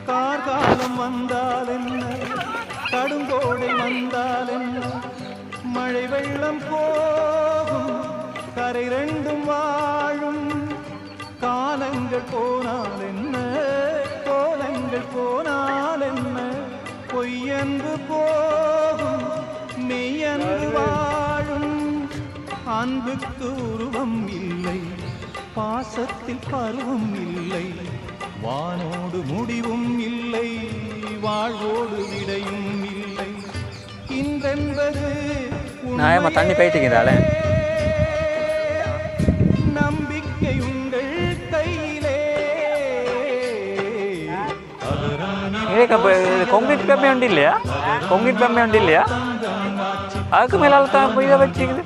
கார்காலம் வந்தால் என்ன, கடுங்கோடை வந்தால் என்ன, மழை வெள்ளம் போகும், கரை ரெண்டும் வாழும். காலங்கள் போனால் என்ன, கோலங்கள் போனால் என்ன, பொய்யன்று போகும், மெய்யன்று வாழும். அன்புக்கு உருவம் இல்லை, பாசத்தில் பருவம் இல்லை, வானோடு முடிவும் இல்லை, வாழ்வோடு விடையும் இல்லை. இன்றென்பது நியாயமா தண்ணி போயிட்டீங்கதாலே. நம்பிக்கை உங்கள் கையிலே. கான்கிரீட் பெம்மை உண்டு இல்லையா? கான்கிரீட் பெம்மை உண்டு இல்லையா? அதுக்கு மேலால தான் இதை வச்சுக்குது.